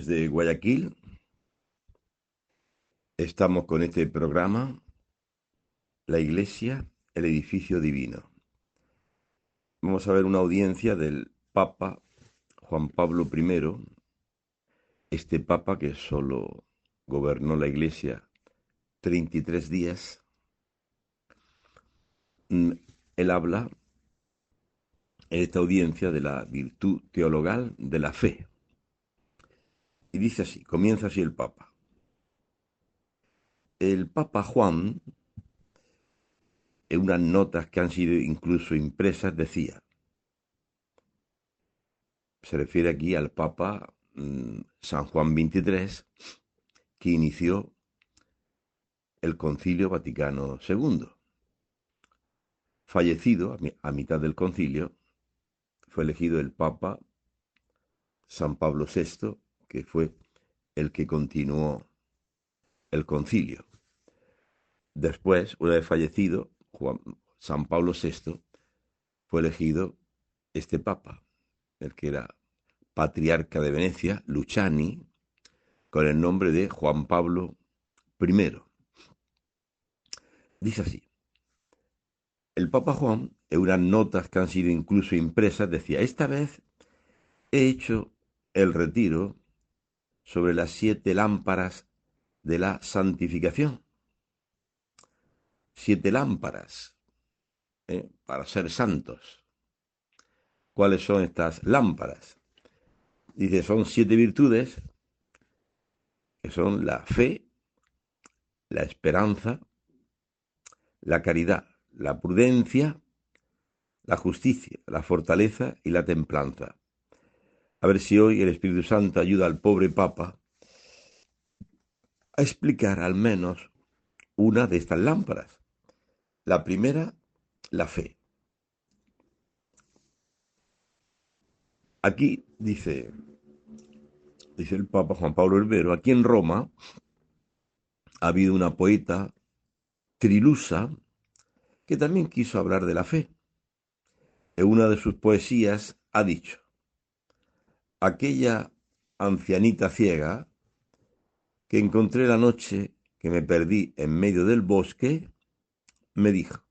desde Guayaquil estamos con este programa, La Iglesia, el edificio divino. Vamos a ver una audiencia del Papa Juan Pablo I, este Papa que solo gobernó la Iglesia 33 días. Él habla en esta audiencia de la virtud teologal de la fe. Y dice así, comienza así el Papa. El Papa Juan, en unas notas que han sido incluso impresas, decía, se refiere aquí al Papa San Juan XXIII, que inició el Concilio Vaticano II. Fallecido a mitad del concilio, fue elegido el Papa San Pablo VI, que fue el que continuó el concilio. Después, una vez fallecido San Pablo VI, fue elegido este Papa, el que era patriarca de Venecia, Luciani, con el nombre de Juan Pablo I. Dice así, el Papa Juan, en unas notas que han sido incluso impresas, decía, esta vez he hecho el retiro sobre las 7 lámparas de la santificación. 7 lámparas para ser santos. ¿Cuáles son estas lámparas? Dice, son 7 virtudes que son la fe, la esperanza, la caridad, la prudencia, la justicia, la fortaleza y la templanza. A ver si hoy el Espíritu Santo ayuda al pobre Papa a explicar al menos una de estas lámparas. La primera, la fe. Aquí dice el Papa Juan Pablo I, aquí en Roma ha habido una poeta, Trilusa, que también quiso hablar de la fe. En una de sus poesías ha dicho, aquella ancianita ciega que encontré la noche que me perdí en medio del bosque, me dijo,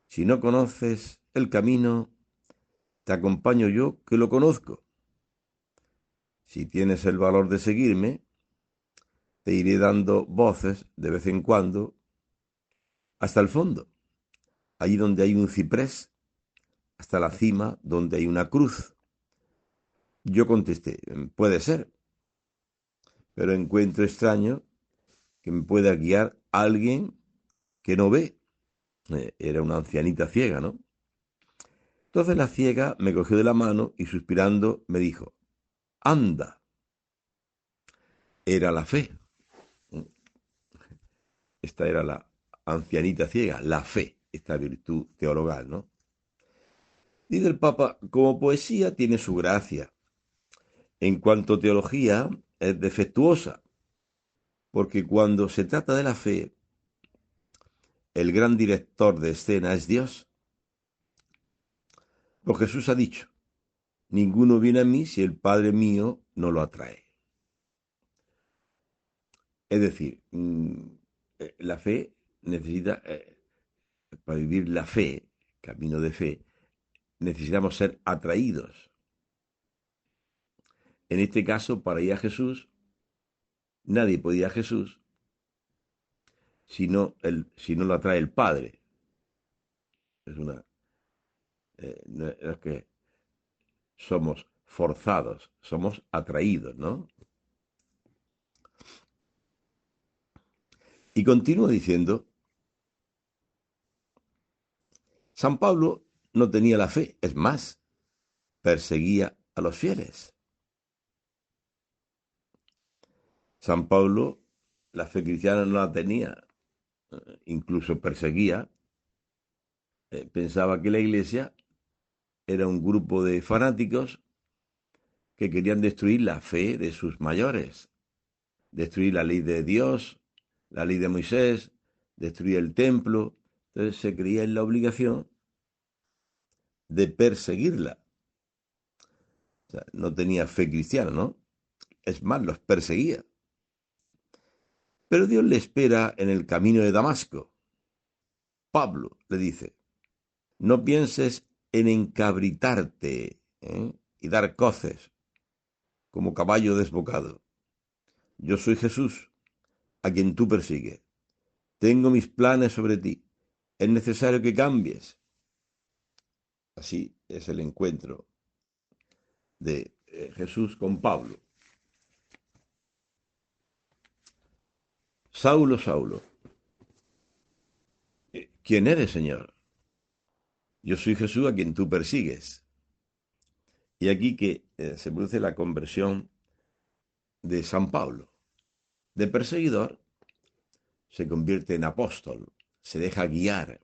si no conoces el camino, te acompaño yo que lo conozco. Si tienes el valor de seguirme, te iré dando voces de vez en cuando hasta el fondo, allí donde hay un ciprés, hasta la cima donde hay una cruz. Yo contesté, puede ser, pero encuentro extraño que me pueda guiar alguien que no ve. Era una ancianita ciega, ¿no? Entonces la ciega me cogió de la mano y suspirando me dijo, anda, era la fe. Esta era la ancianita ciega, la fe, esta virtud teologal, ¿no? Dice el Papa, como poesía tiene su gracia. En cuanto a teología, es defectuosa, porque cuando se trata de la fe, el gran director de escena es Dios. Pues Jesús ha dicho, ninguno viene a mí si el Padre mío no lo atrae. Es decir, la fe necesita, para vivir la fe, camino de fe, necesitamos ser atraídos. En este caso, para ir a Jesús, nadie puede ir a Jesús si no lo atrae el Padre. Es una, no es que somos forzados, somos atraídos, ¿no? Y continúa diciendo, San Pablo no tenía la fe, es más, perseguía a los fieles. San Pablo la fe cristiana no la tenía, incluso perseguía, pensaba que la iglesia era un grupo de fanáticos que querían destruir la fe de sus mayores, destruir la ley de Dios, la ley de Moisés, destruir el templo. Entonces se creía en la obligación de perseguirla. O sea, no tenía fe cristiana, ¿no? es más, los perseguía. Pero Dios le espera en el camino de Damasco. Pablo le dice, no pienses en encabritarte, y dar coces como caballo desbocado. Yo soy Jesús, a quien tú persigues. Tengo mis planes sobre ti. Es necesario que cambies. Así es el encuentro de Jesús con Pablo. Saulo, Saulo, ¿quién eres, Señor? Yo soy Jesús a quien tú persigues. Y aquí que se produce la conversión de San Pablo. De perseguidor se convierte en apóstol, se deja guiar.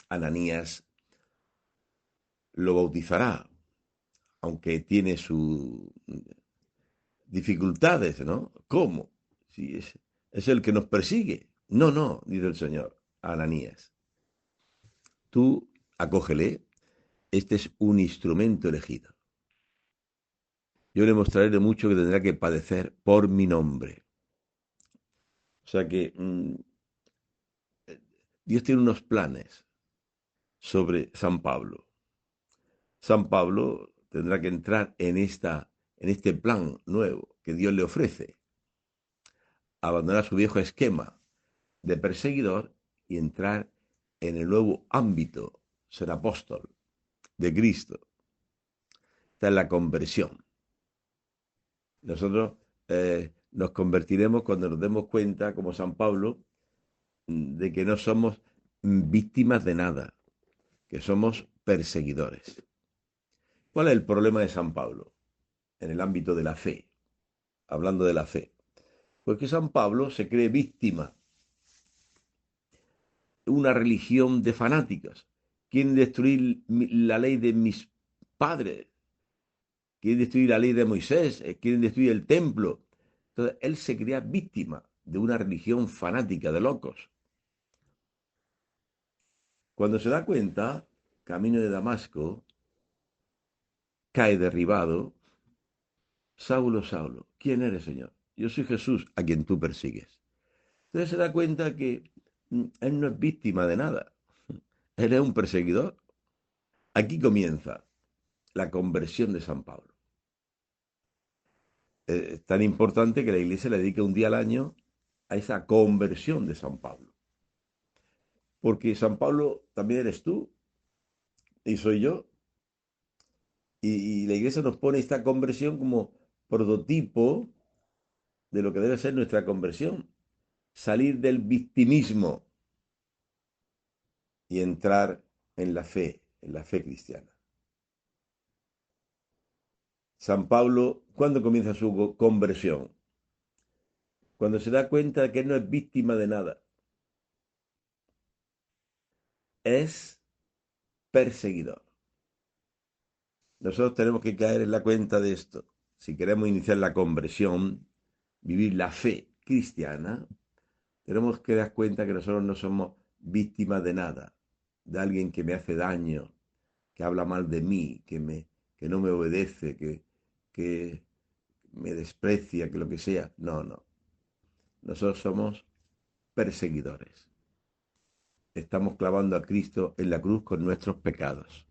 Ananías lo bautizará, aunque tiene sus dificultades, ¿no? ¿Cómo? Si es el que nos persigue. No, no, dice el Señor a Ananías. Tú acógele, este es un instrumento elegido. Yo le mostraré de mucho que tendrá que padecer por mi nombre. O sea que Dios tiene unos planes sobre San Pablo. San Pablo tendrá que entrar en este plan nuevo que Dios le ofrece. Abandonar su viejo esquema de perseguidor y entrar en el nuevo ámbito, ser apóstol de Cristo. Esta es la conversión. Nosotros nos convertiremos cuando nos demos cuenta, como San Pablo, de que no somos víctimas de nada, que somos perseguidores. ¿Cuál es el problema de San Pablo en el ámbito de la fe? Hablando de la fe. Pues que San Pablo se cree víctima de una religión de fanáticos. Quieren destruir la ley de mis padres, quieren destruir la ley de Moisés, quieren destruir el templo. Entonces, él se crea víctima de una religión fanática de locos. Cuando se da cuenta, camino de Damasco, cae derribado. Saulo, Saulo, ¿quién eres, Señor? Yo soy Jesús, a quien tú persigues. Entonces se da cuenta que él no es víctima de nada. Él es un perseguidor. Aquí comienza la conversión de San Pablo. Es tan importante que la iglesia le dedique un día al año a esa conversión de San Pablo. Porque San Pablo también eres tú y soy yo. Y la iglesia nos pone esta conversión como prototipo de lo que debe ser nuestra conversión. Salir del victimismo y entrar en la fe cristiana. San Pablo, ¿cuándo comienza su conversión? Cuando se da cuenta de que no es víctima de nada, es perseguidor. Nosotros tenemos que caer en la cuenta de esto. Si queremos iniciar la conversión, vivir la fe cristiana, tenemos que dar cuenta que nosotros no somos víctimas de nada, de alguien que me hace daño, que habla mal de mí, que no me obedece, que me desprecia, que lo que sea. No, no. Nosotros somos perseguidores. Estamos clavando a Cristo en la cruz con nuestros pecados.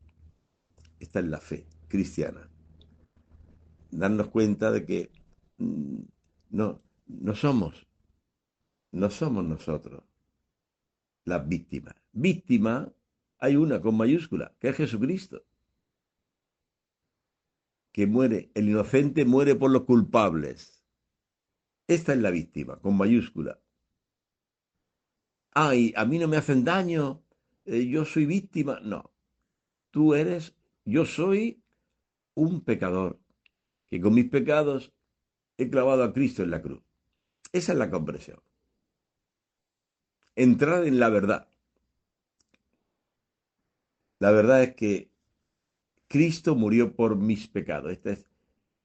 Esta es la fe cristiana. Darnos cuenta de que no, no somos nosotros las víctimas. Víctima hay una con mayúscula, que es Jesucristo, que muere, el inocente muere por los culpables. Esta es la víctima, con mayúscula. Ay, a mí no me hacen daño, yo soy víctima. No, tú eres, yo soy un pecador, que con mis pecados he clavado a Cristo en la cruz. Esa es la comprensión. Entrar en la verdad. La verdad es que Cristo murió por mis pecados.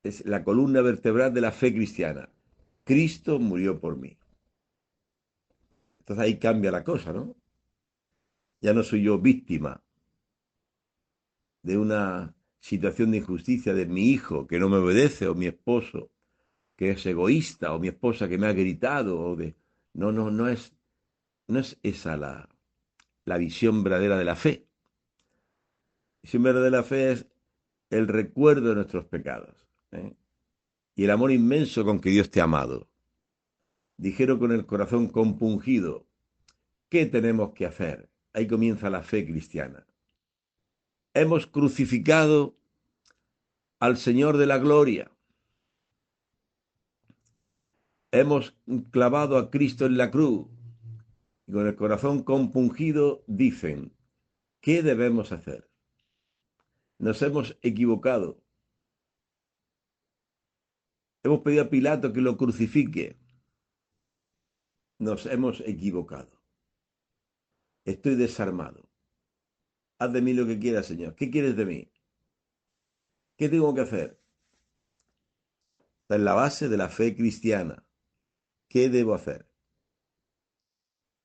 Es la columna vertebral de la fe cristiana. Cristo murió por mí. Entonces ahí cambia la cosa, ¿no? Ya no soy yo víctima de una situación de injusticia de mi hijo que no me obedece, o mi esposo que es egoísta, o mi esposa que me ha gritado, o de... No, no, no es esa la visión verdadera de la fe. La visión verdadera de la fe es el recuerdo de nuestros pecados, ¿eh? Y el amor inmenso con que Dios te ha amado. Dijeron con el corazón compungido, ¿qué tenemos que hacer? Ahí comienza la fe cristiana. Hemos crucificado al Señor de la gloria. Hemos clavado a Cristo en la cruz. Y con el corazón compungido dicen, ¿qué debemos hacer? Nos hemos equivocado. Hemos pedido a Pilato que lo crucifique. Nos hemos equivocado. Estoy desarmado. Haz de mí lo que quieras, Señor. ¿Qué quieres de mí? ¿Qué tengo que hacer? Esta es la base de la fe cristiana. ¿Qué debo hacer?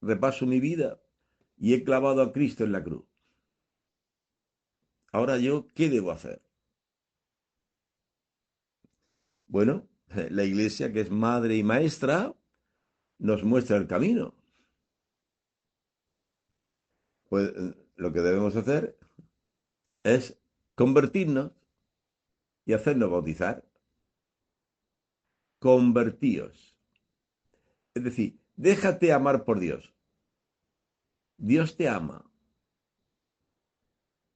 Repaso mi vida y he clavado a Cristo en la cruz. Ahora yo, ¿qué debo hacer? Bueno, la iglesia, que es madre y maestra, nos muestra el camino. Pues lo que debemos hacer es convertirnos y hacernos bautizar. Convertíos. Es decir, déjate amar por Dios. Dios te ama.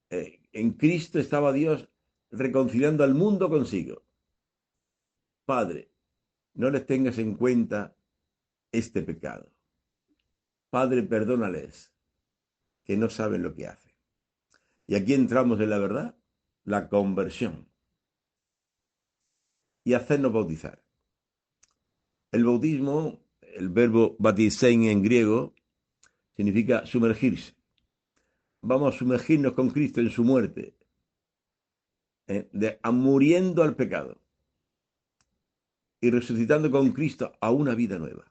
En Cristo estaba Dios reconciliando al mundo consigo. Padre, no les tengas en cuenta este pecado. Padre, perdónales, que no saben lo que hacen. Y aquí entramos en la verdad, la conversión. Y hacernos bautizar. El bautismo, el verbo batizein en griego, significa sumergirse. Vamos a sumergirnos con Cristo en su muerte, muriendo al pecado y resucitando con Cristo a una vida nueva.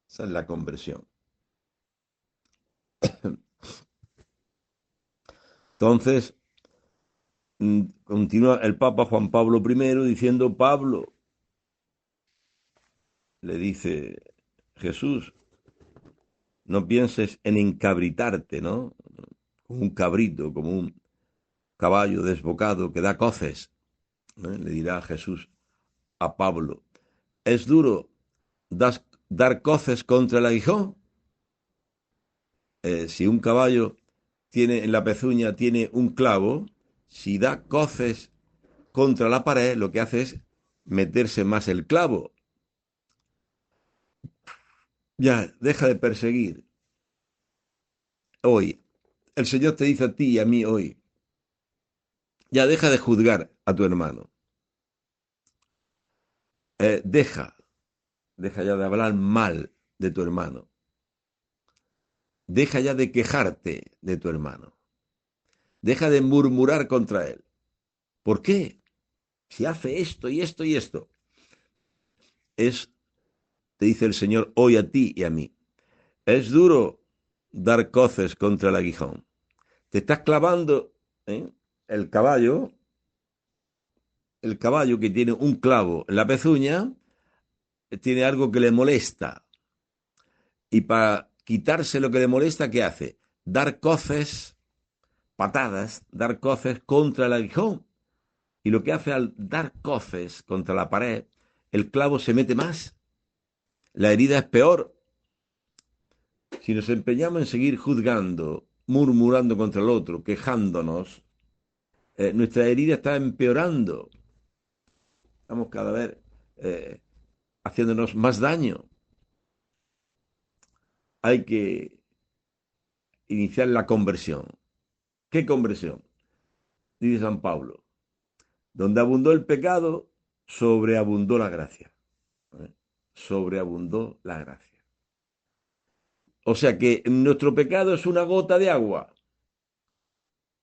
Esa es la conversión. Entonces, continúa el Papa Juan Pablo I diciendo, Pablo, le dice Jesús, no pienses en encabritarte, ¿no? Como un cabrito, como un caballo desbocado que da coces, ¿eh? Le dirá Jesús a Pablo. Es duro dar coces contra el aguijón. Si un caballo tiene en la pezuña tiene un clavo, si da coces contra la pared, lo que hace es meterse más el clavo. Ya, deja de perseguir. Hoy, el Señor te dice a ti y a mí hoy, ya deja de juzgar a tu hermano. Deja ya de hablar mal de tu hermano. Deja ya de quejarte de tu hermano. Deja de murmurar contra él. ¿Por qué? Si hace esto y esto y esto. Te dice el Señor hoy a ti y a mí. Es duro dar coces contra el aguijón. Te estás clavando, ¿eh? el caballo, el caballo que tiene un clavo en la pezuña, tiene algo que le molesta. Y para quitarse lo que le molesta, ¿qué hace? Dar coces, patadas, dar coces contra el aguijón. Y lo que hace al dar coces contra la pared, el clavo se mete más. La herida es peor. Si nos empeñamos en seguir juzgando, murmurando contra el otro, quejándonos, nuestra herida está empeorando. Estamos cada vez eh, haciéndonos más daño. Hay que iniciar la conversión. ¿Qué conversión? Dice San Pablo. Donde abundó el pecado, sobreabundó la gracia. ¿Eh? Sobreabundó la gracia. O sea que nuestro pecado es una gota de agua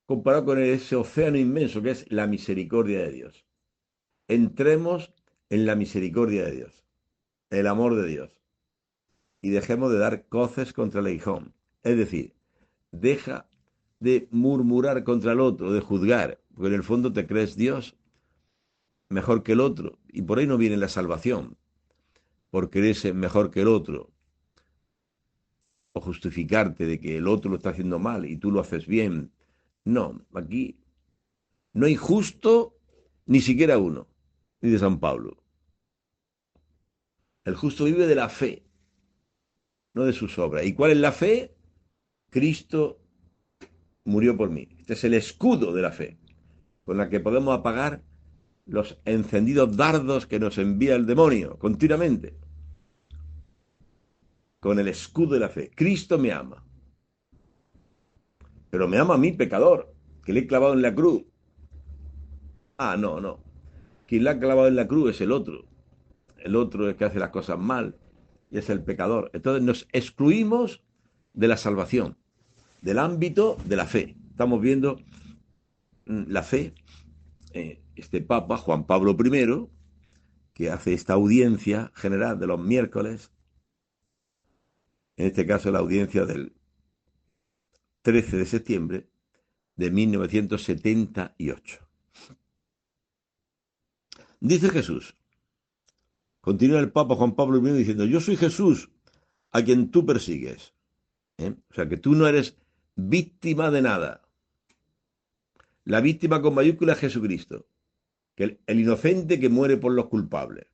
comparado con ese océano inmenso que es la misericordia de Dios. Entremos en la misericordia de Dios, el amor de Dios, y dejemos de dar coces contra el aguijón. Es decir, deja de murmurar contra el otro, de juzgar. porque en el fondo te crees Dios mejor que el otro, y por ahí no viene la salvación, por creerse mejor que el otro, o justificarte de que el otro lo está haciendo mal y tú lo haces bien. No, aquí no hay justo ni siquiera uno, dice San Pablo. El justo vive de la fe, no de sus obras. ¿Y cuál es la fe? Cristo murió por mí. Este es el escudo de la fe, con la que podemos apagar los encendidos dardos que nos envía el demonio continuamente. Con el escudo de la fe. Cristo me ama. Pero me ama a mí, pecador, que le he clavado en la cruz. Ah, no, no. Quien la ha clavado en la cruz es el otro. El otro es el que hace las cosas mal y es el pecador. Entonces nos excluimos de la salvación, del ámbito de la fe. Estamos viendo la fe, este Papa, Juan Pablo I, que hace esta audiencia general de los miércoles, en este caso la audiencia del 13 de septiembre de 1978. Dice Jesús, continúa el Papa Juan Pablo I diciendo, yo soy Jesús a quien tú persigues. O sea, que tú no eres víctima de nada. La víctima con mayúscula es Jesucristo, que el inocente que muere por los culpables,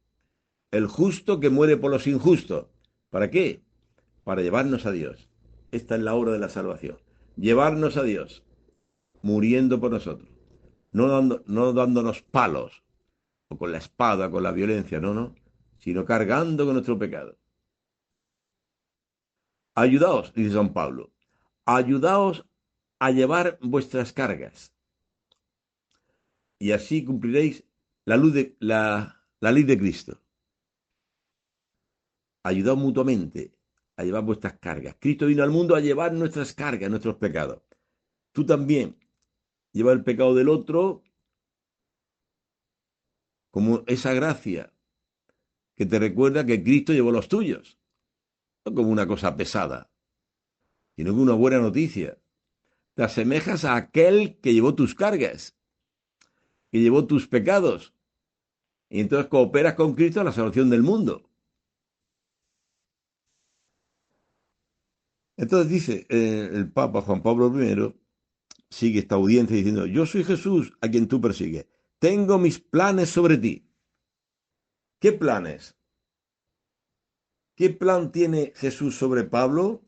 el justo que muere por los injustos. ¿Para qué? Para llevarnos a Dios. Esta es la obra de la salvación. Llevarnos a Dios, muriendo por nosotros. No dándonos palos, o con la espada, con la violencia, no, no, sino cargando con nuestro pecado. Ayudaos, dice San Pablo, ayudaos a llevar vuestras cargas y así cumpliréis la ley de Cristo. Ayudaos mutuamente a llevar vuestras cargas. Cristo vino al mundo a llevar nuestras cargas, nuestros pecados. Tú también lleva el pecado del otro como esa gracia que te recuerda que Cristo llevó los tuyos, no como una cosa pesada, sino como una buena noticia. Te asemejas a aquel que llevó tus cargas, que llevó tus pecados, y entonces cooperas con Cristo en la salvación del mundo. Entonces dice el Papa Juan Pablo I, sigue esta audiencia diciendo, yo soy Jesús a quien tú persigues, tengo mis planes sobre ti. ¿Qué planes? ¿Qué plan tiene Jesús sobre Pablo?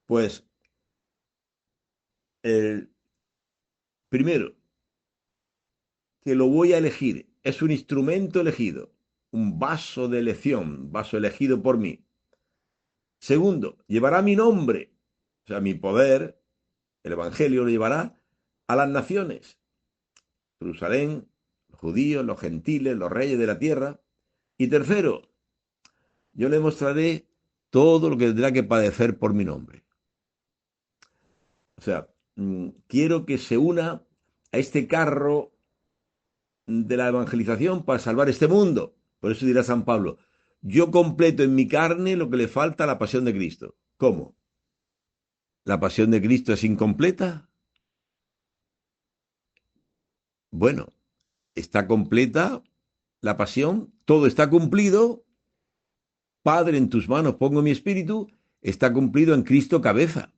Pues el primero, que lo voy a elegir, es un instrumento elegido, un vaso de elección, vaso elegido por mí. Segundo, llevará mi nombre, o sea, mi poder, el Evangelio lo llevará a las naciones. Jerusalén, los judíos, los gentiles, los reyes de la tierra. Y tercero, yo le mostraré todo lo que tendrá que padecer por mi nombre. O sea, quiero que se una a este carro de la evangelización para salvar este mundo. Por eso dirá San Pablo, yo completo en mi carne lo que le falta a la pasión de Cristo. ¿Cómo? ¿La pasión de Cristo es incompleta? Bueno, está completa la pasión, todo está cumplido. Padre, en tus manos pongo mi espíritu, está cumplido en Cristo cabeza.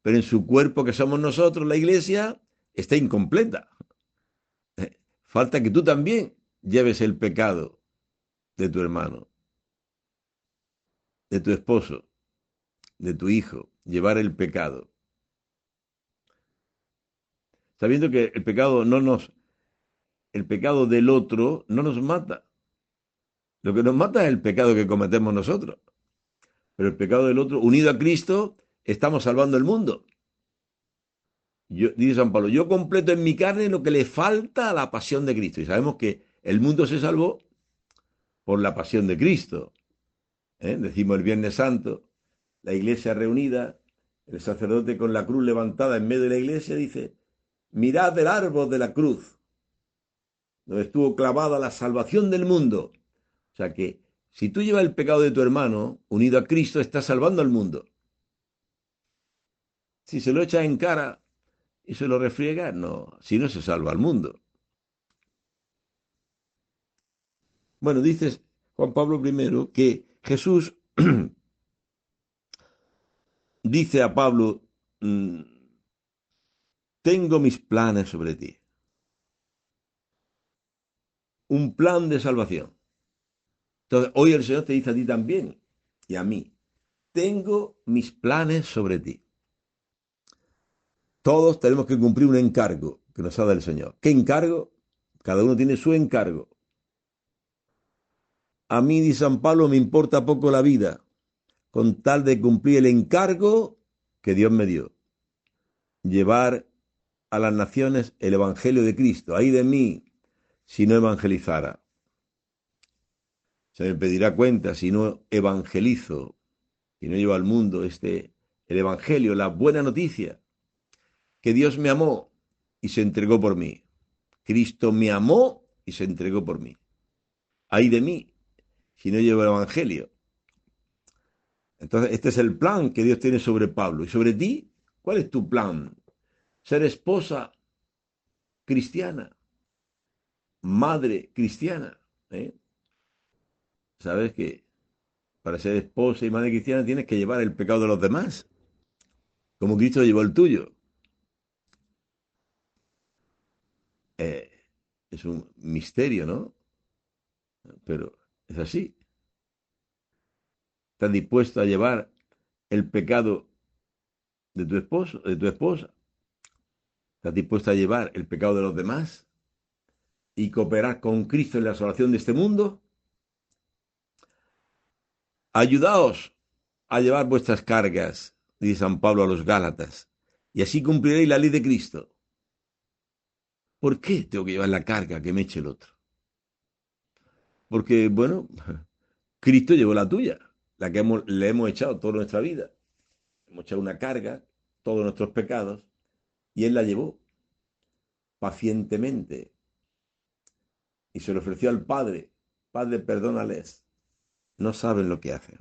Pero en su cuerpo que somos nosotros, la iglesia, está incompleta. Falta que tú también lleves el pecado de tu hermano, de tu esposo, de tu hijo, llevar el pecado. Sabiendo que el pecado del otro no nos mata. Lo que nos mata es el pecado que cometemos nosotros. Pero el pecado del otro, unido a Cristo, estamos salvando el mundo. Dice San Pablo, yo completo en mi carne lo que le falta a la pasión de Cristo. Y sabemos que el mundo se salvó por la pasión de Cristo. Decimos el Viernes Santo, la iglesia reunida, el sacerdote con la cruz levantada en medio de la iglesia dice, mirad el árbol de la cruz, donde estuvo clavada la salvación del mundo. O sea que si tú llevas el pecado de tu hermano unido a Cristo, estás salvando al mundo. Si se lo echas en cara y se lo refriega, no, si no se salva al mundo. Bueno, dices Juan Pablo I que Jesús dice a Pablo, tengo mis planes sobre ti, un plan de salvación. Entonces, hoy el Señor te dice a ti también y a mí, tengo mis planes sobre ti. Todos tenemos que cumplir un encargo que nos ha dado el Señor. ¿Qué encargo? Cada uno tiene su encargo. A mí, dice San Pablo, me importa poco la vida, con tal de cumplir el encargo que Dios me dio. Llevar a las naciones el Evangelio de Cristo. Ay de mí, si no evangelizara. Se me pedirá cuenta si no evangelizo, si no llevo al mundo el Evangelio, la buena noticia, que Dios me amó y se entregó por mí. Cristo me amó y se entregó por mí. Ay de mí, si no llevo el Evangelio. Entonces, este es el plan que Dios tiene sobre Pablo. ¿Y sobre ti? ¿Cuál es tu plan? Ser esposa cristiana, madre cristiana. ¿Eh? Sabes que para ser esposa y madre cristiana tienes que llevar el pecado de los demás, como Cristo llevó el tuyo. Eh, es un misterio, ¿no? Pero es así. ¿Estás dispuesto a llevar el pecado de tu esposo, de tu esposa? ¿Estás dispuesto a llevar el pecado de los demás y cooperar con Cristo en la salvación de este mundo? Ayudaos a llevar vuestras cargas, dice San Pablo a los Gálatas, y así cumpliréis la ley de Cristo. ¿Por qué tengo que llevar la carga que me eche el otro? Porque, bueno, Cristo llevó la tuya, la que le hemos echado toda nuestra vida. Hemos echado una carga, todos nuestros pecados, y Él la llevó pacientemente y se lo ofreció al Padre. Padre, perdónales, no saben lo que hacen.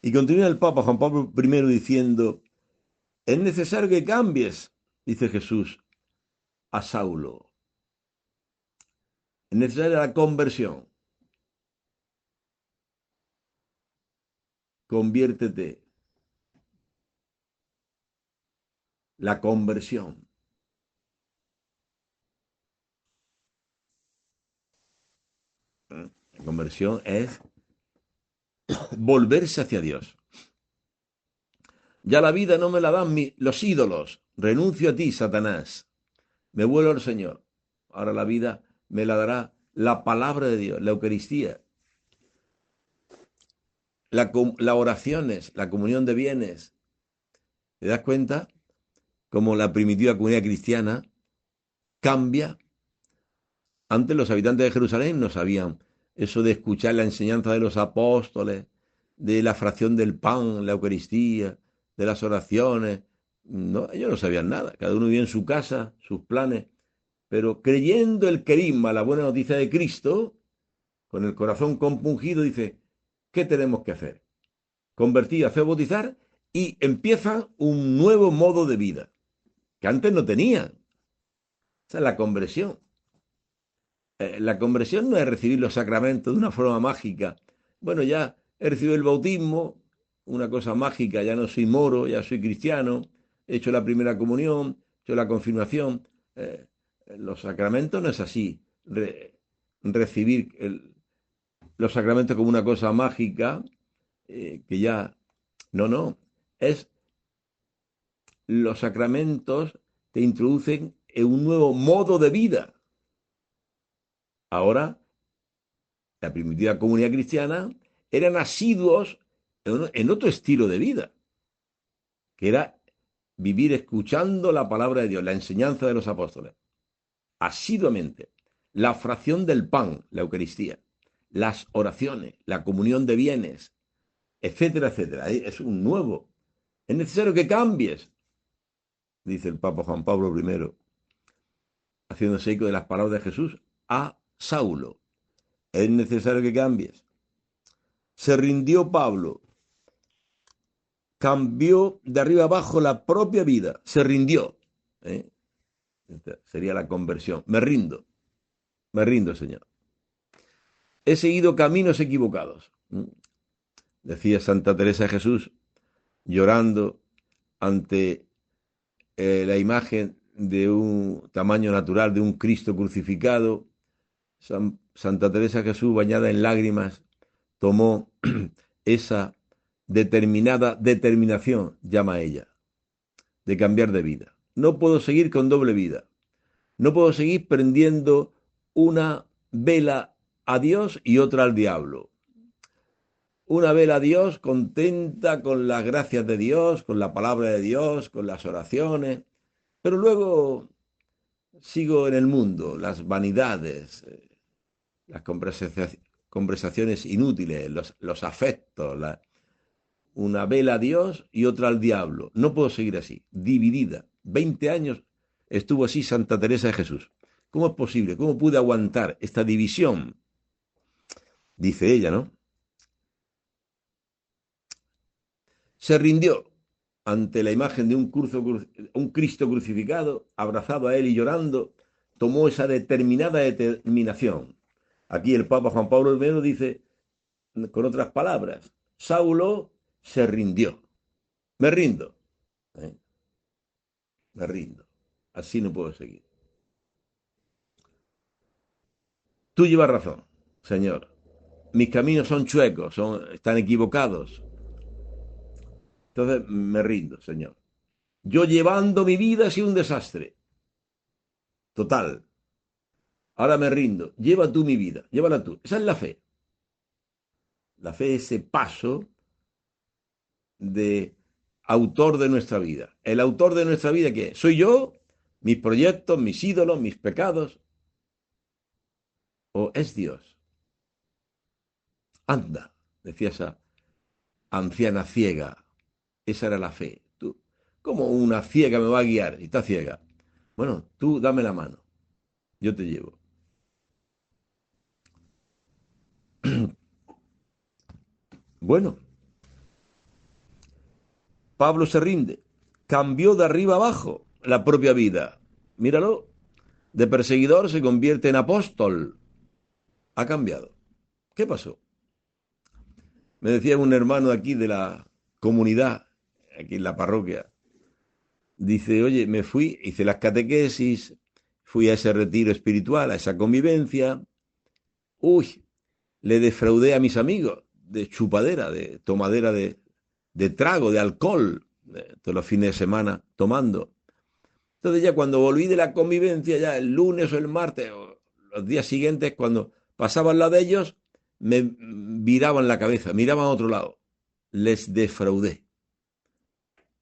Y continúa el Papa Juan Pablo I diciendo, es necesario que cambies, dice Jesús a Saulo. Es necesaria la conversión. Conviértete. La conversión. La conversión es volverse hacia Dios. Ya la vida no me la dan los ídolos. Renuncio a ti, Satanás. Me vuelvo al Señor. Ahora la vida me la dará la palabra de Dios, la Eucaristía, las oraciones, la comunión de bienes. ¿Te das cuenta? Como la primitiva comunidad cristiana cambia. Antes los habitantes de Jerusalén no sabían eso de escuchar la enseñanza de los apóstoles, de la fracción del pan, la Eucaristía, de las oraciones. No, ellos no sabían nada. Cada uno vivía en su casa, sus planes. Pero creyendo el querigma, la buena noticia de Cristo, con el corazón compungido, dice, ¿qué tenemos que hacer? Convertir, hacer bautizar y empieza un nuevo modo de vida, que antes no tenían. Esa es la conversión. La conversión no es recibir los sacramentos de una forma mágica. Bueno, ya he recibido el bautismo, una cosa mágica, ya no soy moro, ya soy cristiano, he hecho la primera comunión, he hecho la confirmación. Los sacramentos no es así. Recibir los sacramentos como una cosa mágica, que ya... No, no. Es los sacramentos te introducen en un nuevo modo de vida. Ahora, la primitiva comunidad cristiana eran asiduos en otro estilo de vida, que era vivir escuchando la palabra de Dios, la enseñanza de los apóstoles, asiduamente. La fracción del pan, la Eucaristía, las oraciones, la comunión de bienes, etcétera, etcétera. Es un nuevo. Es necesario que cambies, dice el Papa Juan Pablo I, haciéndose eco de las palabras de Jesús a Saulo. Es necesario que cambies. Se rindió Pablo, cambió de arriba abajo la propia vida, se rindió. ¿eh? Esta sería la conversión. Me rindo, Señor. He seguido caminos equivocados. Decía Santa Teresa de Jesús, llorando ante la imagen de un tamaño natural de un Cristo crucificado. Santa Teresa de Jesús, bañada en lágrimas, tomó esa determinada determinación, llama ella, de cambiar de vida. No puedo seguir con doble vida. No puedo seguir prendiendo una vela a Dios y otra al diablo. Una vela a Dios contenta con las gracias de Dios, con la palabra de Dios, con las oraciones, pero luego sigo en el mundo, las vanidades, las conversaciones inútiles, los afectos, una vela a Dios y otra al diablo. No puedo seguir así, dividida. 20 años estuvo así Santa Teresa de Jesús. ¿Cómo es posible? ¿Cómo pude aguantar esta división? Dice ella, ¿no? Se rindió ante la imagen de un Cristo crucificado, abrazado a él y llorando, tomó esa determinada determinación. Aquí el Papa Juan Pablo I dice, con otras palabras, Saulo se rindió. Me rindo. ¿eh? Me rindo. Así no puedo seguir. Tú llevas razón, Señor. Mis caminos son chuecos, están equivocados. Entonces me rindo, Señor. Yo llevando mi vida ha sido un desastre. Total. Ahora me rindo. Lleva tú mi vida. Llévala tú. Esa es la fe. La fe es ese paso de autor de nuestra vida. El autor de nuestra vida, ¿qué es? ¿Soy yo? ¿Mis proyectos, mis ídolos, mis pecados? ¿O es Dios? Anda, decía esa anciana ciega. Esa era la fe. Tú, ¿cómo una ciega me va a guiar? Y está ciega. Bueno, tú dame la mano. Yo te llevo. Bueno, Pablo se rinde. Cambió de arriba abajo la propia vida. Míralo. De perseguidor se convierte en apóstol. Ha cambiado. ¿Qué pasó? Me decía un hermano aquí de la comunidad, aquí en la parroquia. Dice, oye, me fui, hice las catequesis, fui a ese retiro espiritual, a esa convivencia. Uy, le defraudé a mis amigos de chupadera, de tomadera de trago, de alcohol, todos los fines de semana tomando. Entonces ya cuando volví de la convivencia, ya el lunes o el martes, o los días siguientes, cuando pasaba al lado de ellos, me viraban la cabeza, miraban a otro lado. Les defraudé.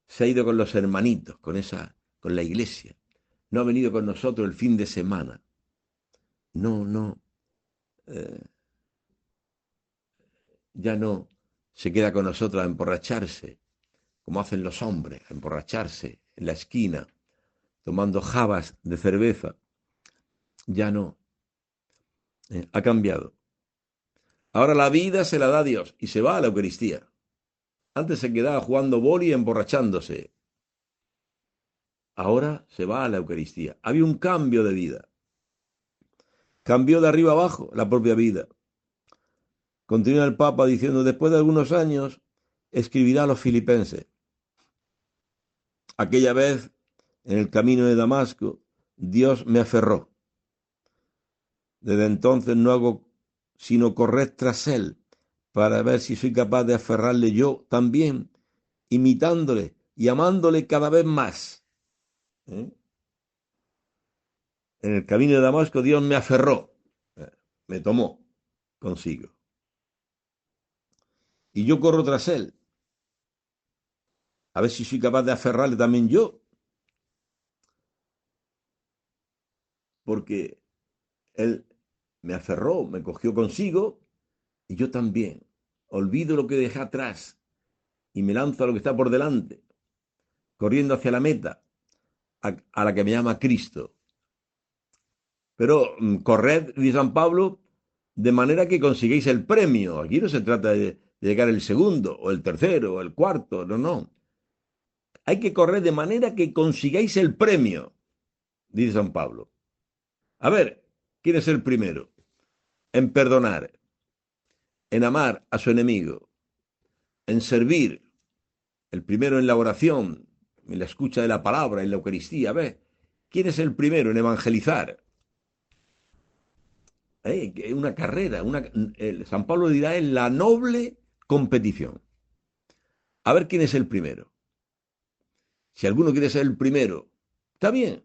Se ha ido con los hermanitos, con la iglesia. No ha venido con nosotros el fin de semana. No, no. Eh, ya no se queda con nosotros a emborracharse, como hacen los hombres, a emborracharse en la esquina, tomando jabas de cerveza. Ya no. Ha cambiado. Ahora la vida se la da a Dios y se va a la Eucaristía. Antes se quedaba jugando boli y emborrachándose. Ahora se va a la Eucaristía. Había un cambio de vida. Cambió de arriba abajo la propia vida. Continúa el Papa diciendo, después de algunos años, escribirá a los filipenses. Aquella vez, en el camino de Damasco, Dios me aferró. Desde entonces no hago sino correr tras él para ver si soy capaz de aferrarle yo también, imitándole y amándole cada vez más. ¿Eh? En el camino de Damasco Dios me aferró, me tomó consigo. Y yo corro tras él, a ver si soy capaz de aferrarle también yo, porque él me aferró, me cogió consigo, y yo también. Olvido lo que dejé atrás y me lanzo a lo que está por delante, corriendo hacia la meta, a la que me llama Cristo. Pero corred, dice San Pablo, de manera que consigáis el premio. Aquí no se trata de llegar el segundo, o el tercero, o el cuarto, no, no. Hay que correr de manera que consigáis el premio, dice San Pablo. A ver, ¿quién es el primero? En perdonar, en amar a su enemigo, en servir, el primero en la oración, en la escucha de la palabra, en la Eucaristía. A ver, ¿quién es el primero en evangelizar? Una carrera. San Pablo dirá en la noble competición. A ver quién es el primero. Si alguno quiere ser el primero, está bien,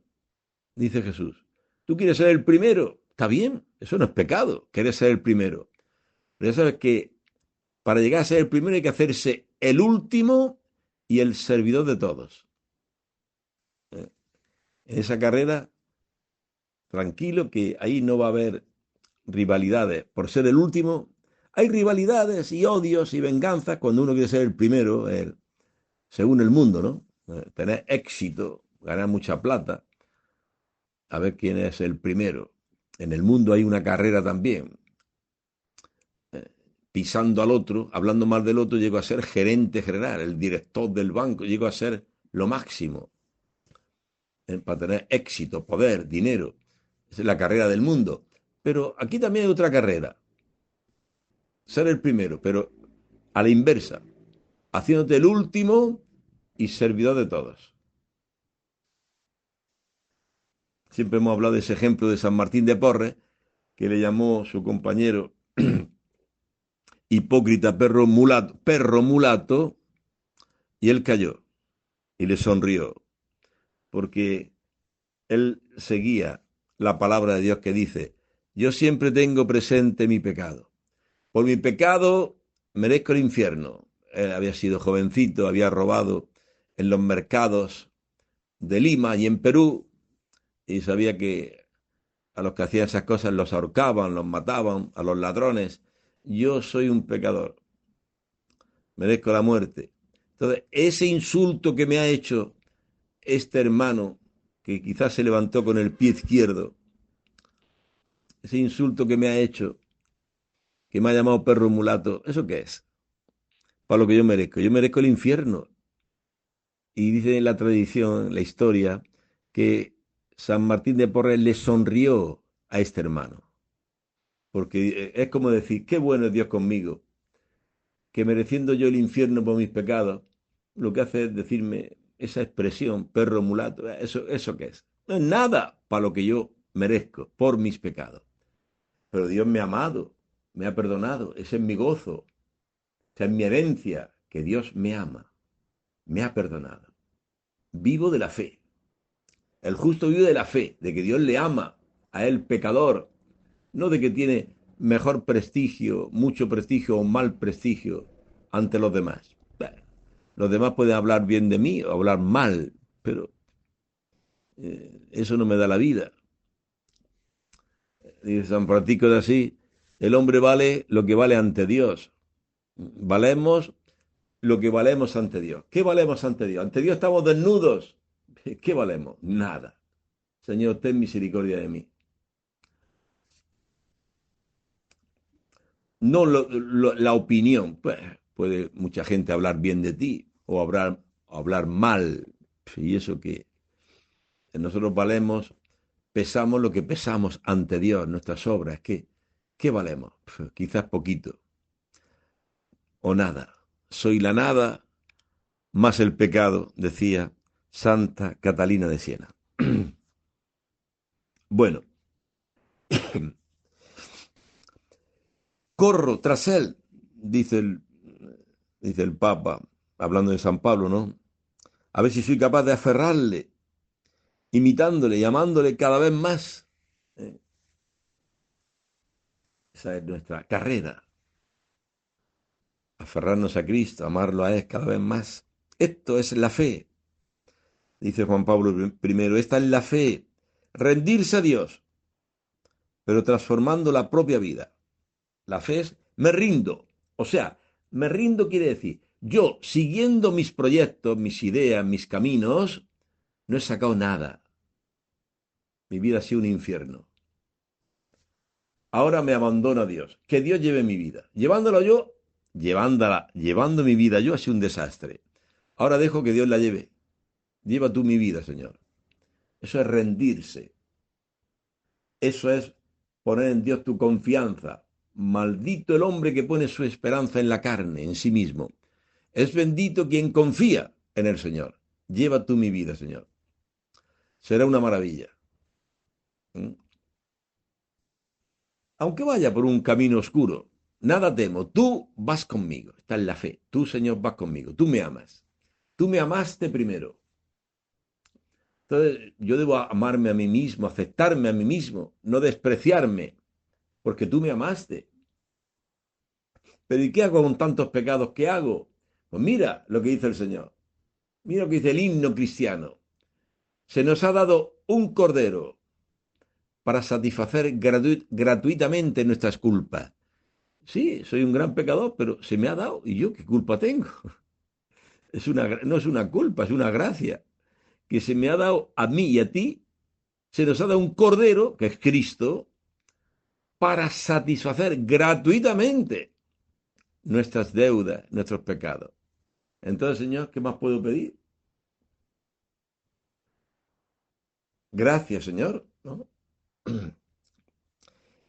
dice Jesús. ¿Tú quieres ser el primero? Está bien, eso no es pecado, querer ser el primero. Pero ya sabes que para llegar a ser el primero hay que hacerse el último y el servidor de todos. En esa carrera, tranquilo, que ahí no va a haber rivalidades. Por ser el último, hay rivalidades y odios y venganzas cuando uno quiere ser el primero, según el mundo, ¿no? Tener éxito, ganar mucha plata, a ver quién es el primero. En el mundo hay una carrera también. Pisando al otro, hablando mal del otro, llego a ser gerente general, el director del banco, llego a ser lo máximo. Para tener éxito, poder, dinero. Esa es la carrera del mundo. Pero aquí también hay otra carrera. Ser el primero, pero a la inversa. Haciéndote el último y servidor de todos. Siempre hemos hablado de ese ejemplo de San Martín de Porres, que le llamó su compañero hipócrita perro mulato, y él cayó y le sonrió, porque él seguía la palabra de Dios que dice, yo siempre tengo presente mi pecado. Por mi pecado merezco el infierno. Él había sido jovencito, había robado en los mercados de Lima y en Perú, y sabía que a los que hacían esas cosas los ahorcaban, los mataban, a los ladrones. Yo soy un pecador, merezco la muerte. Entonces, ese insulto que me ha hecho este hermano, que quizás se levantó con el pie izquierdo, ese insulto que me ha hecho, que me ha llamado perro mulato, ¿eso qué es? Para lo que yo merezco el infierno. Y dice en la tradición, la historia, que San Martín de Porres le sonrió a este hermano. Porque es como decir, qué bueno es Dios conmigo, que mereciendo yo el infierno por mis pecados, lo que hace es decirme esa expresión, perro mulato, ¿eso qué es? No es nada para lo que yo merezco por mis pecados. Pero Dios me ha amado, me ha perdonado, ese es mi gozo, esa es mi herencia, que Dios me ama, me ha perdonado. Vivo de la fe. El justo vive de la fe, de que Dios le ama a él pecador, no de que tiene mejor prestigio, mucho prestigio o mal prestigio ante los demás. Bueno, los demás pueden hablar bien de mí o hablar mal, pero eso no me da la vida. Dice San Francisco de Asís, el hombre vale lo que vale ante Dios. Valemos lo que valemos ante Dios. ¿Qué valemos ante Dios? Ante Dios estamos desnudos. ¿Qué valemos? Nada. Señor, ten misericordia de mí. No la opinión. Pues, puede mucha gente hablar bien de ti o hablar mal. Y eso que nosotros valemos, pesamos lo que pesamos ante Dios, nuestras obras. ¿Qué valemos? Pues, quizás poquito o nada. Soy la nada más el pecado, decía Santa Catalina de Siena. Bueno, corro tras él, dice el Papa, hablando de San Pablo, ¿no? A ver si soy capaz de aferrarle, imitándole, llamándole cada vez más. ¿Eh? Esa es nuestra carrera. Aferrarnos a Cristo, amarlo a Él cada vez más. Esto es la fe, dice Juan Pablo I. Esta es la fe. Rendirse a Dios, pero transformando la propia vida. La fe es me rindo. O sea, me rindo quiere decir, yo siguiendo mis proyectos, mis ideas, mis caminos, no he sacado nada. Mi vida ha sido un infierno. Ahora me abandono a Dios. Que Dios lleve mi vida. Llevándolo yo, llevando mi vida yo ha sido un desastre. Ahora dejo que Dios la lleve. Lleva tú mi vida, Señor. Eso es rendirse. Eso es poner en Dios tu confianza. Maldito el hombre que pone su esperanza en la carne, en sí mismo. Es bendito quien confía en el Señor. Lleva tú mi vida, Señor. Será una maravilla. ¿Mm? Aunque vaya por un camino oscuro, nada temo. Tú vas conmigo. Está en la fe. Tú, Señor, vas conmigo. Tú me amas. Tú me amaste primero. Entonces, yo debo amarme a mí mismo, aceptarme a mí mismo, no despreciarme, porque tú me amaste. Pero ¿y qué hago con tantos pecados? ¿Qué hago? Pues mira lo que dice el Señor. Mira lo que dice el himno cristiano. Se nos ha dado un cordero para satisfacer gratuitamente nuestras culpas. Sí, soy un gran pecador, pero se me ha dado. ¿Y yo qué culpa tengo? No es una culpa, es una gracia. Que se me ha dado a mí y a ti. Se nos ha dado un cordero, que es Cristo, para satisfacer gratuitamente nuestras deudas, nuestros pecados. Entonces, Señor, ¿qué más puedo pedir? Gracias, Señor, ¿no?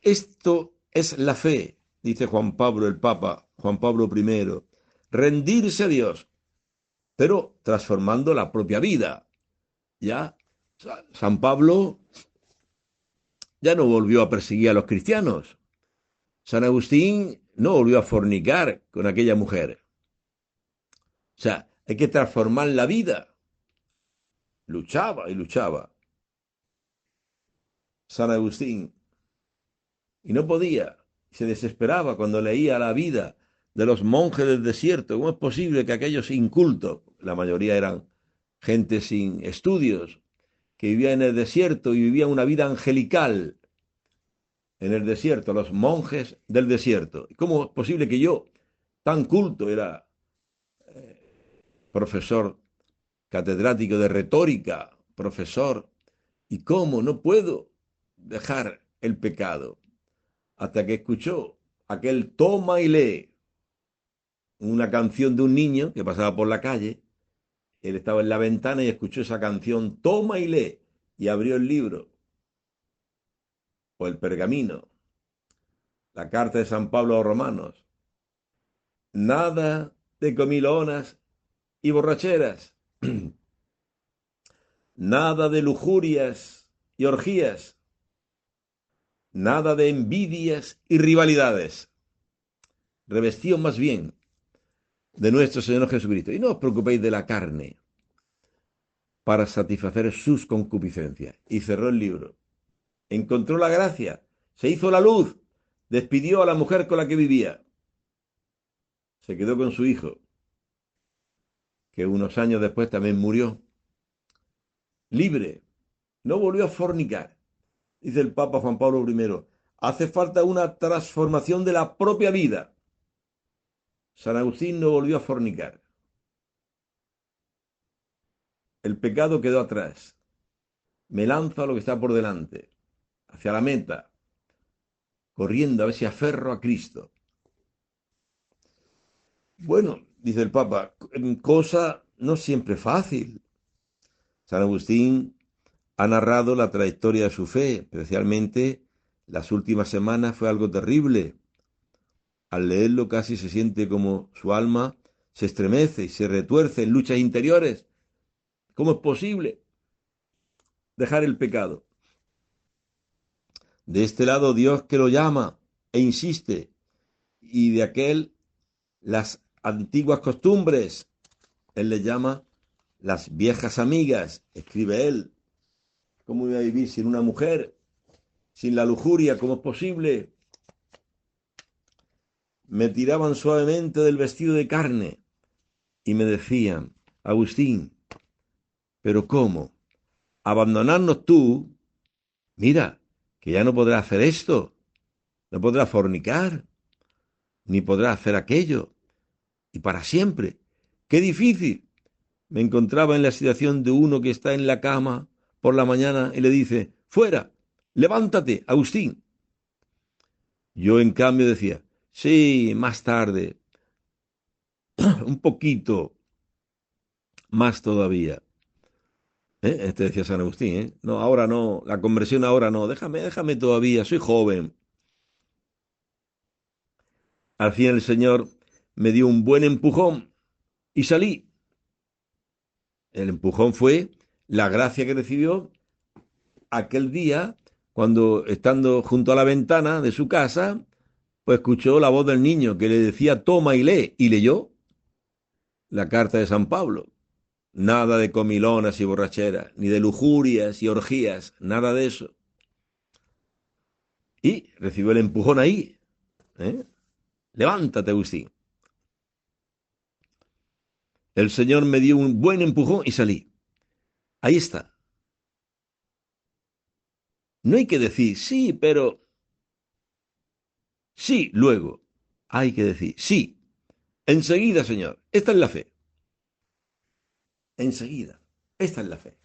Esto es la fe, dice Juan Pablo, el Papa, Juan Pablo I. Rendirse a Dios, pero transformando la propia vida. Ya, San Pablo ya no volvió a perseguir a los cristianos. San Agustín no volvió a fornicar con aquella mujer. O sea, hay que transformar la vida. Luchaba y luchaba. San Agustín. Y no podía. Se desesperaba cuando leía la vida de los monjes del desierto. ¿Cómo es posible que aquellos incultos, la mayoría eran gente sin estudios, que vivían en el desierto y vivían una vida angelical en el desierto, los monjes del desierto? ¿Cómo es posible que yo, tan culto, era profesor catedrático de retórica, profesor, y cómo no puedo dejar el pecado? Hasta que escuchó aquel toma y lee, una canción de un niño que pasaba por la calle. Él estaba en la ventana y escuchó esa canción, toma y lee, y abrió el libro o el pergamino, la carta de San Pablo a los Romanos. Nada de comilonas y borracheras, nada de lujurias y orgías, nada de envidias y rivalidades. Revestíos más bien de nuestro Señor Jesucristo. Y no os preocupéis de la carne para satisfacer sus concupiscencias. Y cerró el libro. Encontró la gracia, se hizo la luz, despidió a la mujer con la que vivía. Se quedó con su hijo, que unos años después también murió. Libre, no volvió a fornicar. Dice el Papa Juan Pablo I, hace falta una transformación de la propia vida. San Agustín no volvió a fornicar. El pecado quedó atrás. Me lanzo a lo que está por delante, hacia la meta, corriendo a ver si aferro a Cristo. Bueno, dice el Papa, cosa no siempre fácil. San Agustín ha narrado la trayectoria de su fe, especialmente las últimas semanas fue algo terrible. Al leerlo casi se siente como su alma se estremece y se retuerce en luchas interiores. ¿Cómo es posible dejar el pecado? De este lado Dios que lo llama e insiste, y de aquel las antiguas costumbres. Él le llama las viejas amigas, escribe él. ¿Cómo voy a vivir sin una mujer? Sin la lujuria, ¿cómo es posible? Me tiraban suavemente del vestido de carne y me decían, Agustín, ¿pero cómo? Abandonarnos tú, mira, que ya no podrás hacer esto, no podrás fornicar, ni podrás hacer aquello, y para siempre. ¡Qué difícil! Me encontraba en la situación de uno que está en la cama por la mañana y le dice, fuera, levántate, Agustín. Yo en cambio decía, sí, más tarde, un poquito más todavía. Este decía San Agustín, ¿eh? No, ahora no, la conversión ahora no, déjame todavía, soy joven. Al fin el Señor me dio un buen empujón y salí. El empujón fue la gracia que recibió aquel día cuando, estando junto a la ventana de su casa, pues escuchó la voz del niño que le decía, toma y lee, y leyó la carta de San Pablo. Nada de comilonas y borracheras, ni de lujurias y orgías, nada de eso. Y recibió el empujón ahí. ¿Eh? Levántate, Agustín. El Señor me dio un buen empujón y salí. Ahí está. No hay que decir sí, pero sí, luego. Hay que decir sí. Enseguida, Señor. Esta es la fe. Enseguida. Esta es la fe.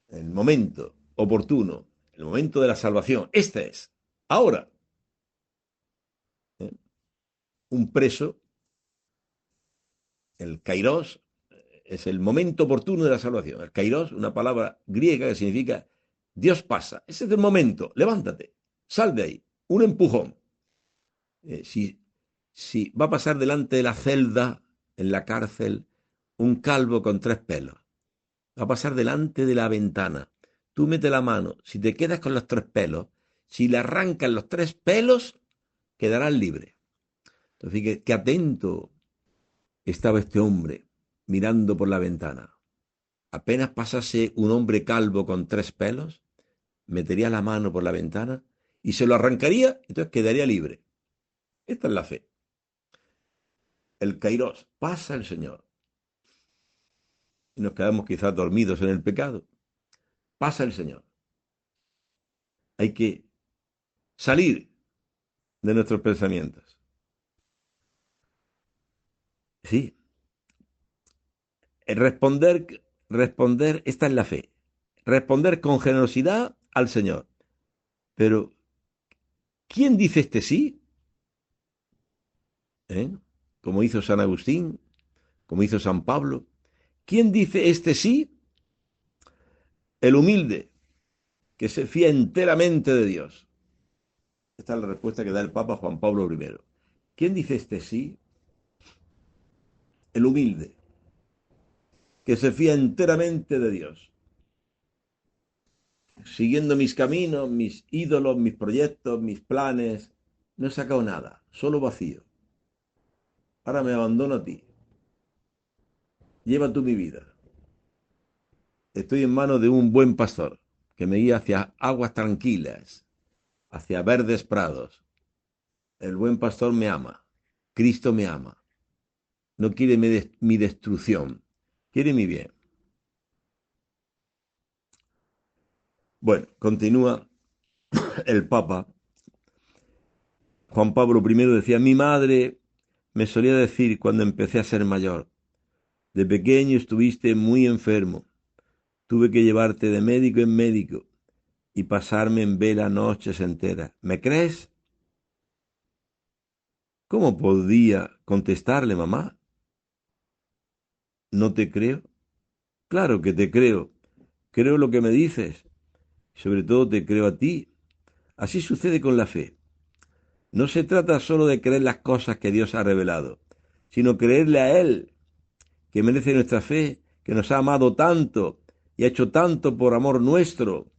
El momento oportuno, el momento de la salvación. Este es. Ahora, ¿eh? Un preso, el kairos, es el momento oportuno de la salvación. El kairos, una palabra griega que significa Dios pasa. Ese es el momento. Levántate. Sal de ahí. Un empujón. Si va a pasar delante de la celda, en la cárcel, un calvo con tres pelos. Va a pasar delante de la ventana. Tú mete la mano. Si te quedas con los tres pelos, si le arrancan los tres pelos, quedarás libre. Entonces, qué atento estaba este hombre mirando por la ventana. Apenas pasase un hombre calvo con tres pelos, metería la mano por la ventana y se lo arrancaría, entonces quedaría libre. Esta es la fe. El Kairos, pasa el Señor. Y nos quedamos quizás dormidos en el pecado. Pasa el Señor. Hay que salir de nuestros pensamientos. Sí, responder, esta es la fe. Responder con generosidad al Señor. Pero, ¿quién dice este sí? ¿Eh? Como hizo San Agustín, como hizo San Pablo. ¿Quién dice este sí? El humilde, que se fía enteramente de Dios. Esta es la respuesta que da el Papa Juan Pablo I. ¿Quién dice este sí? El humilde, que se fía enteramente de Dios, siguiendo mis caminos, mis ídolos, mis proyectos, mis planes. No he sacado nada, solo vacío. Ahora me abandono a ti. Lleva tú mi vida. Estoy en manos de un buen pastor que me guía hacia aguas tranquilas, hacia verdes prados. El buen pastor me ama. Cristo me ama. No quiere mi destrucción, quiere mi bien. Bueno, continúa el Papa. Juan Pablo I decía, mi madre me solía decir cuando empecé a ser mayor, de pequeño estuviste muy enfermo, tuve que llevarte de médico en médico y pasarme en vela noches enteras. ¿Me crees? ¿Cómo podía contestarle, mamá? ¿No te creo? Claro que te creo. Creo lo que me dices. Sobre todo te creo a ti. Así sucede con la fe. No se trata solo de creer las cosas que Dios ha revelado, sino creerle a Él, que merece nuestra fe, que nos ha amado tanto y ha hecho tanto por amor nuestro.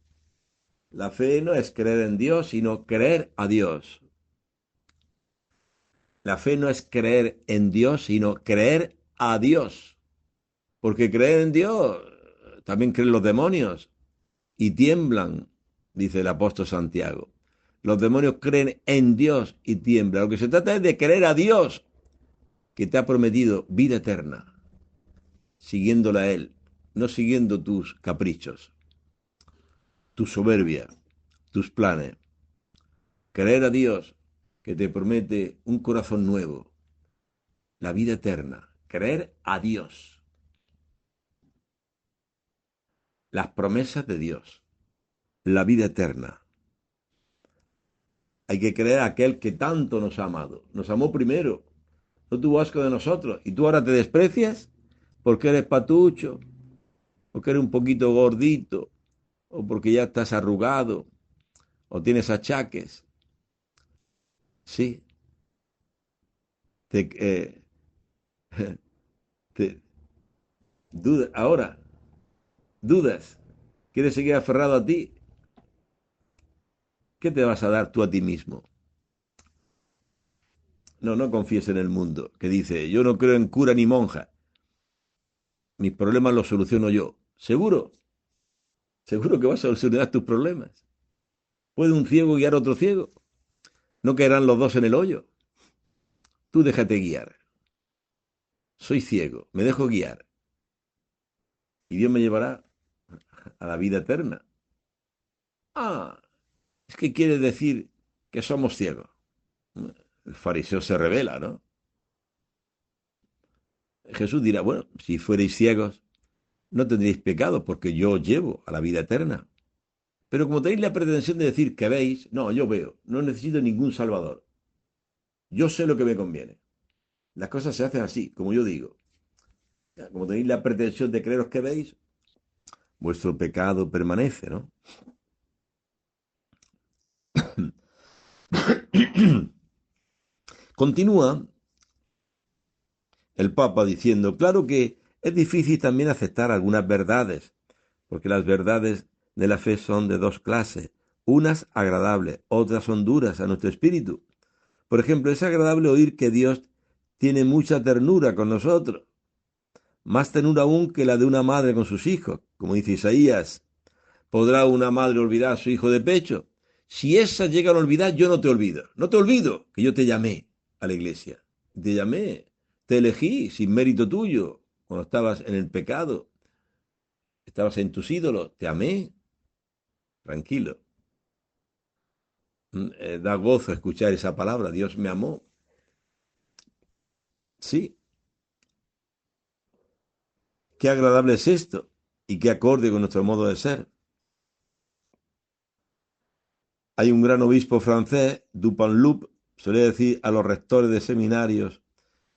La fe no es creer en Dios, sino creer a Dios. La fe no es creer en Dios, sino creer a Dios. Porque creer en Dios, también creen los demonios y tiemblan, dice el apóstol Santiago. Los demonios creen en Dios y tiemblan. Lo que se trata es de creer a Dios, que te ha prometido vida eterna, siguiéndola a Él, no siguiendo tus caprichos, tu soberbia, tus planes. Creer a Dios, que te promete un corazón nuevo, la vida eterna. Creer a Dios, las promesas de Dios, la vida eterna. Hay que creer a aquel que tanto nos ha amado. Nos amó primero, no tuvo asco de nosotros. ¿Y tú ahora te desprecias? porque eres patucho, porque eres un poquito gordito, o porque ya estás arrugado, o tienes achaques. Sí, te, te dudas. Ahora, dudas. ¿Quieres seguir aferrado a ti? ¿Qué te vas a dar tú a ti mismo? No, no confíes en el mundo, que dice, yo no creo en cura ni monja. Mis problemas los soluciono yo. ¿Seguro? ¿Seguro que vas a solucionar tus problemas? ¿Puede un ciego guiar a otro ciego? ¿No caerán los dos en el hoyo? Tú déjate guiar. Soy ciego, me dejo guiar. Y Dios me llevará a la vida eterna. Ah, es que quiere decir que somos ciegos. El fariseo se revela, ¿no? Jesús dirá, bueno, si fuerais ciegos, no tendríais pecado porque yo os llevo a la vida eterna. Pero como tenéis la pretensión de decir que veis, no, yo veo, no necesito ningún salvador. Yo sé lo que me conviene. Las cosas se hacen así, como yo digo. Como tenéis la pretensión de creeros que veis, vuestro pecado permanece, ¿no? Continúa el Papa diciendo, claro que es difícil también aceptar algunas verdades, porque las verdades de la fe son de dos clases, unas agradables, otras son duras a nuestro espíritu. Por ejemplo, es agradable oír que Dios tiene mucha ternura con nosotros, más ternura aún que la de una madre con sus hijos, como dice Isaías. ¿Podrá una madre olvidar a su hijo de pecho? Si esas llegan a olvidar, yo no te olvido. No te olvido que yo te llamé a la iglesia. Te llamé, te elegí sin mérito tuyo, cuando estabas en el pecado, estabas en tus ídolos, te amé. Tranquilo. Da gozo escuchar esa palabra. Dios me amó. Sí, qué agradable es esto y qué acorde con nuestro modo de ser. Hay un gran obispo francés, Dupanloup, solía decir a los rectores de seminarios,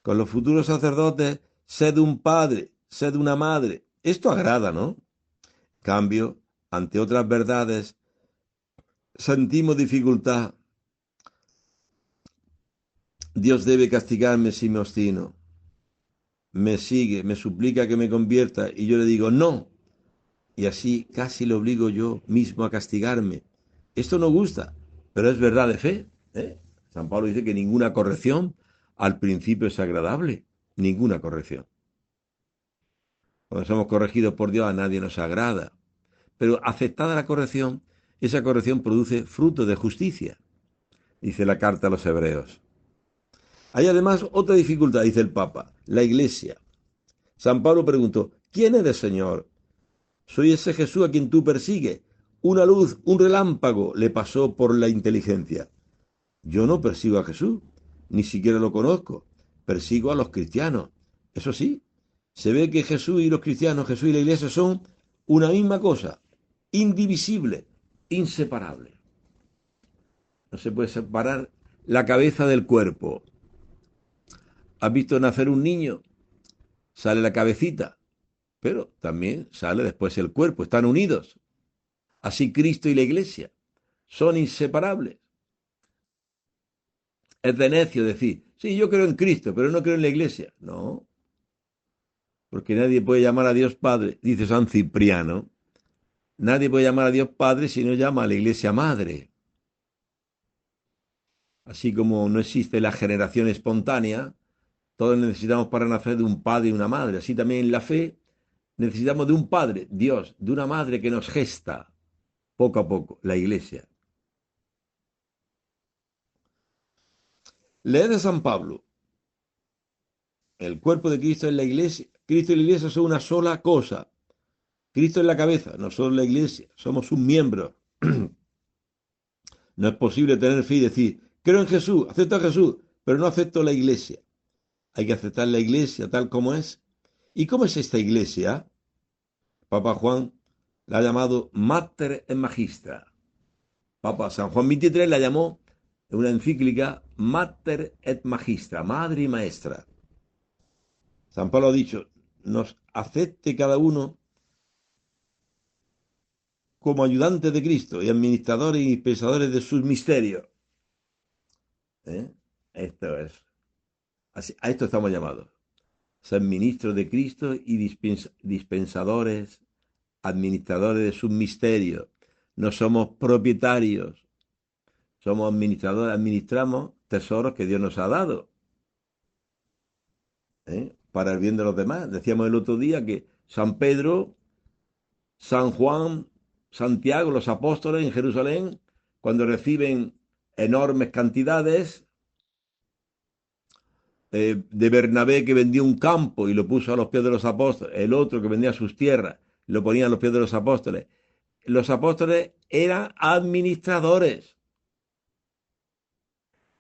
con los futuros sacerdotes, sed un padre, sed una madre. Esto agrada, ¿no? En cambio, ante otras verdades, sentimos dificultad. Dios debe castigarme si me obstino. Me sigue, me suplica que me convierta y yo le digo no. Y así casi le obligo yo mismo a castigarme. Esto no gusta, pero es verdad de fe. ¿Eh? San Pablo dice que ninguna corrección al principio es agradable. Ninguna corrección. Cuando somos corregidos por Dios a nadie nos agrada. Pero aceptada la corrección, esa corrección produce fruto de justicia, dice la carta a los hebreos. Hay además otra dificultad, dice el Papa, la Iglesia. San Pablo preguntó, ¿quién eres, Señor? Soy ese Jesús a quien tú persigues. Una luz, un relámpago le pasó por la inteligencia. Yo no persigo a Jesús, ni siquiera lo conozco. Persigo a los cristianos. Eso sí, se ve que Jesús y los cristianos, Jesús y la Iglesia son una misma cosa, indivisible, inseparable. No se puede separar la cabeza del cuerpo. ¿Has visto nacer un niño? Sale la cabecita, pero también sale después el cuerpo. Están unidos. Así Cristo y la Iglesia son inseparables. Es de necio decir, sí, yo creo en Cristo, pero no creo en la Iglesia. No, porque nadie puede llamar a Dios Padre, dice San Cipriano. Nadie puede llamar a Dios Padre si no llama a la Iglesia Madre. Así como no existe la generación espontánea, todos necesitamos para nacer de un padre y una madre. Así también en la fe necesitamos de un padre, Dios, de una madre que nos gesta poco a poco, la Iglesia. Lee de San Pablo. El cuerpo de Cristo es la Iglesia. Cristo y la Iglesia son una sola cosa. Cristo es la cabeza, nosotros la Iglesia. Somos un miembro. No es posible tener fe y decir, creo en Jesús, acepto a Jesús, pero no acepto la Iglesia. Hay que aceptar la Iglesia tal como es. ¿Y cómo es esta Iglesia? Papa Juan la ha llamado Mater et Magistra. Papa San Juan XXIII la llamó en una encíclica Mater et Magistra, madre y maestra. San Pablo ha dicho, nos acepte cada uno como ayudantes de Cristo y administradores y dispensadores de sus misterios. ¿Eh? Esto es. A esto estamos llamados. Ser ministros de Cristo y dispensadores, administradores de sus misterios. No somos propietarios, somos administradores, administramos tesoros que Dios nos ha dado, para el bien de los demás. Decíamos el otro día que San Pedro, San Juan, Santiago, los apóstoles en Jerusalén, cuando reciben enormes cantidades de Bernabé, que vendía un campo y lo puso a los pies de los apóstoles, el otro que vendía sus tierras, lo ponía a los pies de los apóstoles. Los apóstoles eran administradores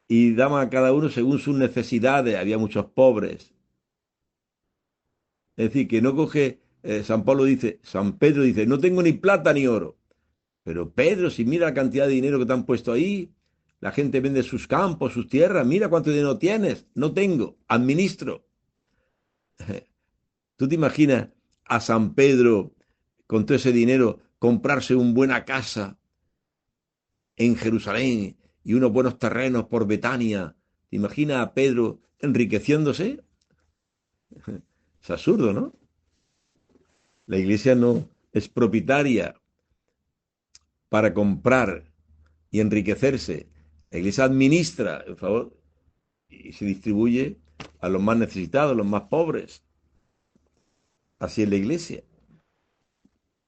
y daban a cada uno según sus necesidades. Había muchos pobres. Es decir, que no coge, San Pablo dice, San Pedro dice, no tengo ni plata ni oro. Pero Pedro, si mira la cantidad de dinero que te han puesto ahí, la gente vende sus campos, sus tierras, mira cuánto dinero tienes. No tengo, administro. ¿Tú te imaginas a San Pedro con todo ese dinero comprarse una buena casa en Jerusalén y unos buenos terrenos por Betania? ¿Te imaginas a Pedro enriqueciéndose? Es absurdo, ¿no? La iglesia no es propietaria para comprar y enriquecerse. La iglesia administra, en favor, y se distribuye a los más necesitados, a los más pobres. Así es la iglesia.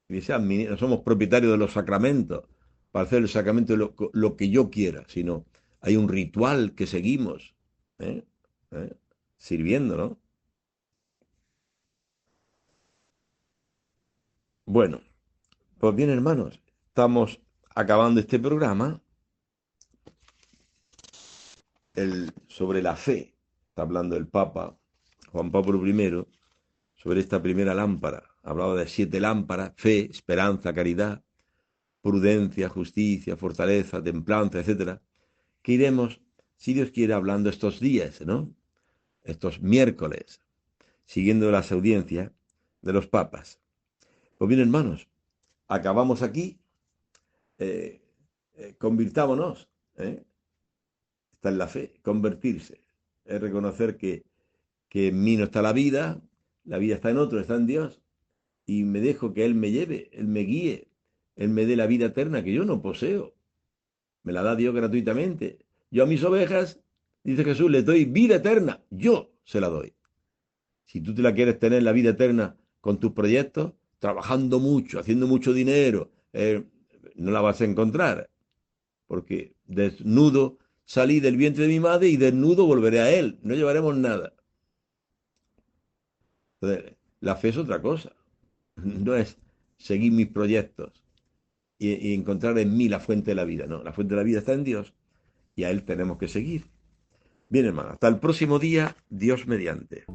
No somos propietarios de los sacramentos para hacer el sacramento lo que yo quiera, sino hay un ritual que seguimos, ¿eh? ¿Eh? Sirviendo, ¿no? Bueno, pues bien, hermanos, estamos acabando este programa sobre la fe. Está hablando el Papa Juan Pablo I sobre esta primera lámpara. Hablaba de 7 lámparas: fe, esperanza, caridad, prudencia, justicia, fortaleza, templanza, etcétera, que iremos, si Dios quiere, hablando estos días, ¿no? Estos miércoles, siguiendo las audiencias de los papas. Pues bien, hermanos, acabamos aquí. eh, Convirtámonos, ¿eh? Está en la fe, convertirse. Es reconocer que en mí no está la vida está en otro, está en Dios, y me dejo que Él me lleve, Él me guíe, Él me dé la vida eterna que yo no poseo. Me la da Dios gratuitamente. Yo a mis ovejas, dice Jesús, les doy vida eterna. Yo se la doy. Si tú te la quieres tener, la vida eterna, con tus proyectos, trabajando mucho, haciendo mucho dinero, no la vas a encontrar. Porque desnudo salí del vientre de mi madre y desnudo volveré a Él. No llevaremos nada. Entonces, la fe es otra cosa. No es seguir mis proyectos y encontrar en mí la fuente de la vida. No, la fuente de la vida está en Dios y a Él tenemos que seguir. Bien, hermano, hasta el próximo día, Dios mediante.